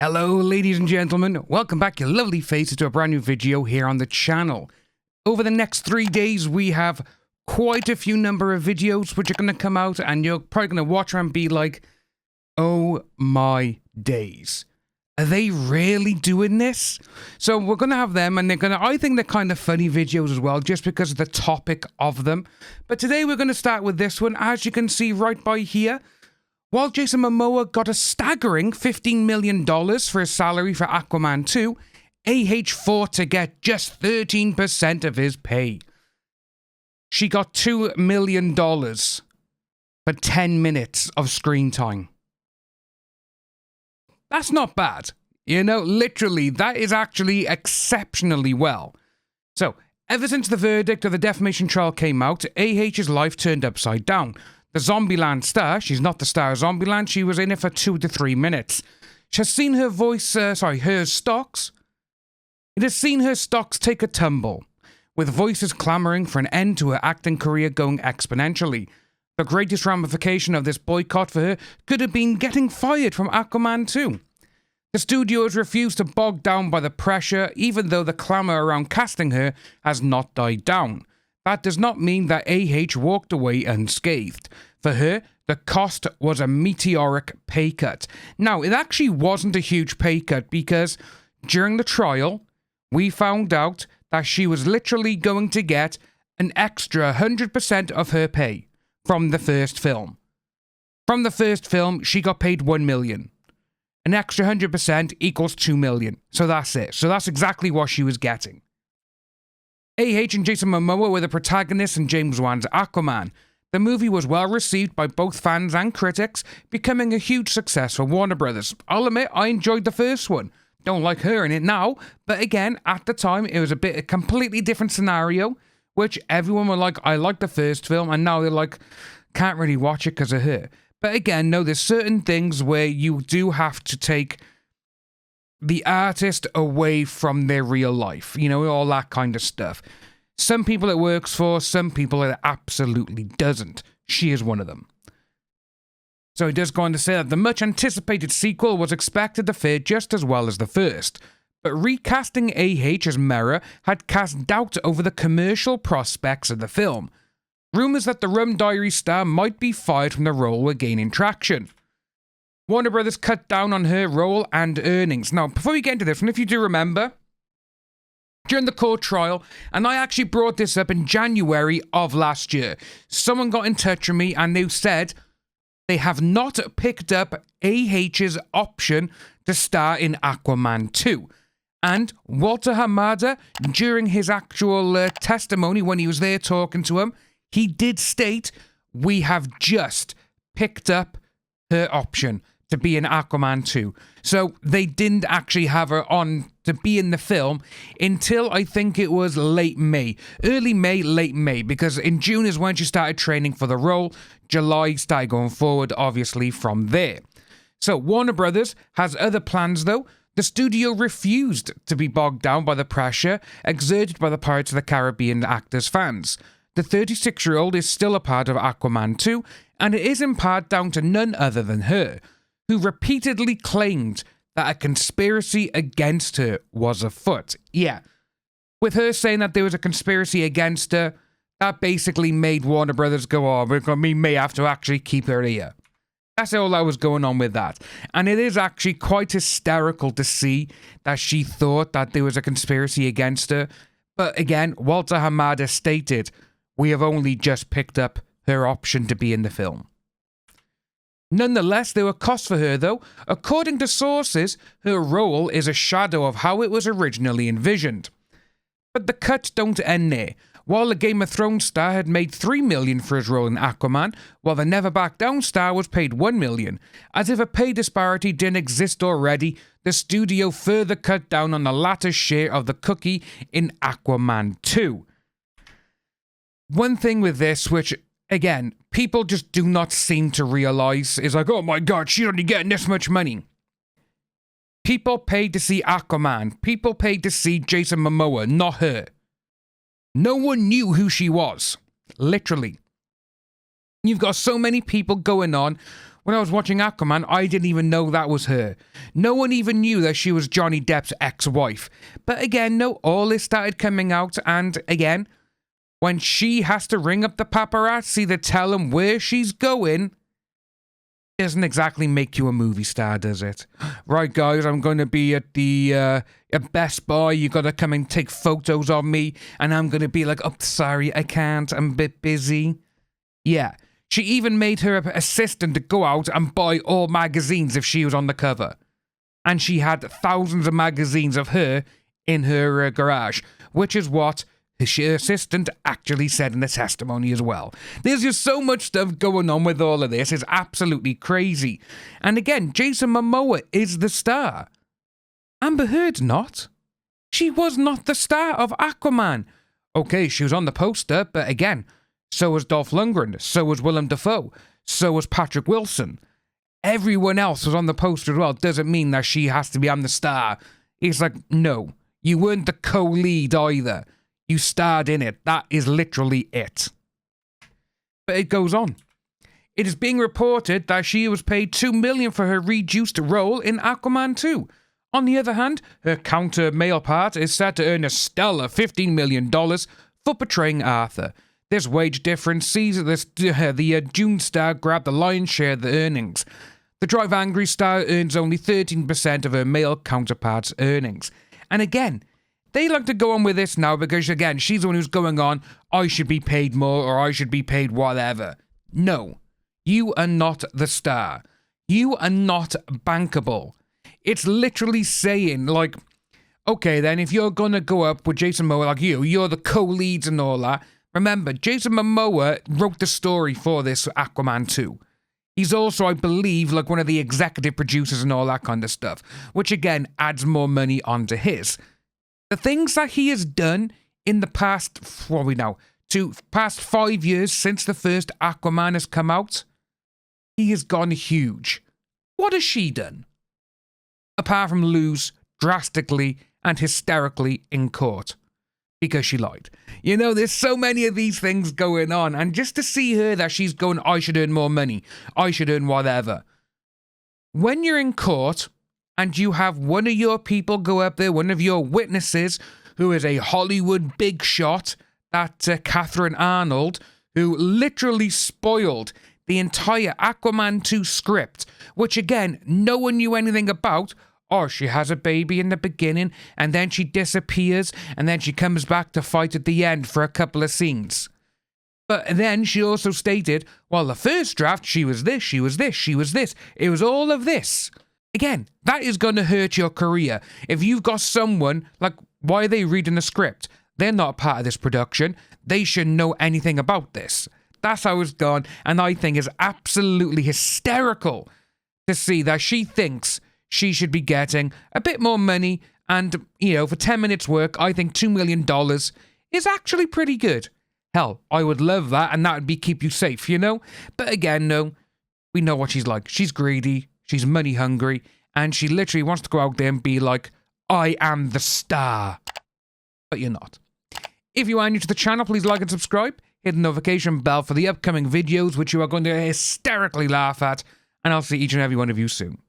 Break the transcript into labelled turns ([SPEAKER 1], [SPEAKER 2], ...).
[SPEAKER 1] Hello ladies and gentlemen, welcome back your lovely faces to a brand new video here on the channel. Over the next 3 days we have quite a few number of videos which are going to come out and you're probably going to watch and be like, oh my days. Are they really doing this? So we're going to have them and I think they're kind of funny videos as well just because of the topic of them. But today we're going to start with this one. As you can see right by here, while Jason Momoa got a staggering $15 million for his salary for Aquaman 2, AH fought to get just 13% of his pay. She got $2 million for 10 minutes of screen time. That's not bad. You know, literally, that is actually exceptionally well. So, ever since the verdict of the defamation trial came out, AH's life turned upside down. The Zombieland star, she's not the star of Zombieland, she was in it for 2 to 3 minutes. She has seen her her stocks. It has seen her stocks take a tumble, with voices clamouring for an end to her acting career going exponentially. The greatest ramification of this boycott for her could have been getting fired from Aquaman 2. The studio has refused to bog down by the pressure, even though the clamour around casting her has not died down. That does not mean that AH walked away unscathed. For her, the cost was a meteoric pay cut. Now, it actually wasn't a huge pay cut because during the trial, we found out that she was literally going to get an extra 100% of her pay from the first film. From the first film, she got paid $1 million. An extra 100% equals $2 million. So that's it. So that's exactly what she was getting. AH and Jason Momoa were the protagonists in James Wan's Aquaman. The movie was well received by both fans and critics, becoming a huge success for Warner Brothers. I'll admit, I enjoyed the first one. Don't like her in it now, but again, at the time, it was a completely different scenario, which everyone were like, I liked the first film, and now they're like, can't really watch it because of her. But again, no, there's certain things where you do have to take the artist away from their real life, you know, all that kind of stuff. Some people it works for, some people it absolutely doesn't. She is one of them. So he does go on to say that the much anticipated sequel was expected to fare just as well as the first, but recasting AH as Mera had cast doubt over the commercial prospects of the film. Rumours that the Rum Diaries star might be fired from the role were gaining traction. Warner Brothers cut down on her role and earnings. Now, before we get into this, and if you do remember, during the court trial, and I actually brought this up in January of last year, someone got in touch with me and they said they have not picked up AH's option to star in Aquaman 2. And Walter Hamada, during his actual testimony when he was there talking to him, he did state, we have just picked up her option to be in Aquaman 2. So they didn't actually have her on to be in the film until I think it was late May. Early May, late May, because in June is when she started training for the role. July started going forward, obviously, from there. So Warner Brothers has other plans, though. The studio refused to be bogged down by the pressure exerted by the Pirates of the Caribbean actors' fans. The 36-year-old is still a part of Aquaman 2, and it is in part down to none other than her, who repeatedly claimed that a conspiracy against her was afoot. Yeah, with her saying that there was a conspiracy against her, that basically made Warner Brothers go, oh, we may have to actually keep her here. That's all that was going on with that. And it is actually quite hysterical to see that she thought that there was a conspiracy against her. But again, Walter Hamada stated, we have only just picked up her option to be in the film. Nonetheless, there were costs for her, though. According to sources, her role is a shadow of how it was originally envisioned. But the cuts don't end there. While the Game of Thrones star had made $3 million for his role in Aquaman, while the Never Back Down star was paid $1 million. As if a pay disparity didn't exist already, the studio further cut down on the latter's share of the cookie in Aquaman 2. One thing with this, which, again, people just do not seem to realise, is like, oh my god, she's only getting this much money. People paid to see Aquaman. People paid to see Jason Momoa, not her. No one knew who she was. Literally. You've got so many people going on when I was watching Aquaman, I didn't even know that was her. No one even knew that she was Johnny Depp's ex-wife. But again, no, all this started coming out, and again, when she has to ring up the paparazzi to tell them where she's going, doesn't exactly make you a movie star, does it? Right, guys, I'm going to be at the at Best Buy. You got to come and take photos of me, and I'm going to be like, oh, sorry, I can't. I'm a bit busy. Yeah. She even made her assistant to go out and buy all magazines if she was on the cover. And she had thousands of magazines of her in her garage, which is what her assistant actually said in the testimony as well. There's just so much stuff going on with all of this. It's absolutely crazy. And again, Jason Momoa is the star. Amber Heard's not. She was not the star of Aquaman. Okay, she was on the poster, but again, so was Dolph Lundgren, so was Willem Dafoe, so was Patrick Wilson. Everyone else was on the poster as well. Doesn't mean that she has to be on the star. It's like, no, you weren't the co-lead either. You starred in it. That is literally it. But it goes on. It is being reported that she was paid $2 million for her reduced role in Aquaman 2. On the other hand, her counter male part is set to earn a stellar $15 million for portraying Arthur. This wage difference sees the Dune star grab the lion's share of the earnings. The Drive Angry star earns only 13% of her male counterpart's earnings. And again, they like to go on with this now because, again, she's the one who's going on, I should be paid more or I should be paid whatever. No, you are not the star. You are not bankable. It's literally saying, like, okay, then, if you're going to go up with Jason Momoa like you're the co-leads and all that. Remember, Jason Momoa wrote the story for this Aquaman 2. He's also, I believe, like one of the executive producers and all that kind of stuff, which, again, adds more money onto his. The things that he has done in the past, past 5 years since the first Aquaman has come out, he has gone huge. What has she done? Apart from lose drastically and hysterically in court. Because she lied. You know, there's so many of these things going on, and just to see her that she's going, I should earn more money, I should earn whatever. When you're in court, and you have one of your people go up there, one of your witnesses, who is a Hollywood big shot, that Catherine Arnold, who literally spoiled the entire Aquaman 2 script, which again, no one knew anything about. Or she has a baby in the beginning, and then she disappears, and then she comes back to fight at the end for a couple of scenes. But then she also stated, well, the first draft, she was this, she was this, she was this. It was all of this. Again, that is going to hurt your career. If you've got someone, like, why are they reading the script? They're not part of this production. They shouldn't know anything about this. That's how it's gone, and I think it's absolutely hysterical to see that she thinks she should be getting a bit more money, and, you know, for 10 minutes work, I think $2 million is actually pretty good. Hell, I would love that, and that would be keep you safe, you know? But again, no, we know what she's like. She's greedy. She's money hungry, and she literally wants to go out there and be like, I am the star. But you're not. If you are new to the channel, please like and subscribe. Hit the notification bell for the upcoming videos, which you are going to hysterically laugh at, and I'll see each and every one of you soon.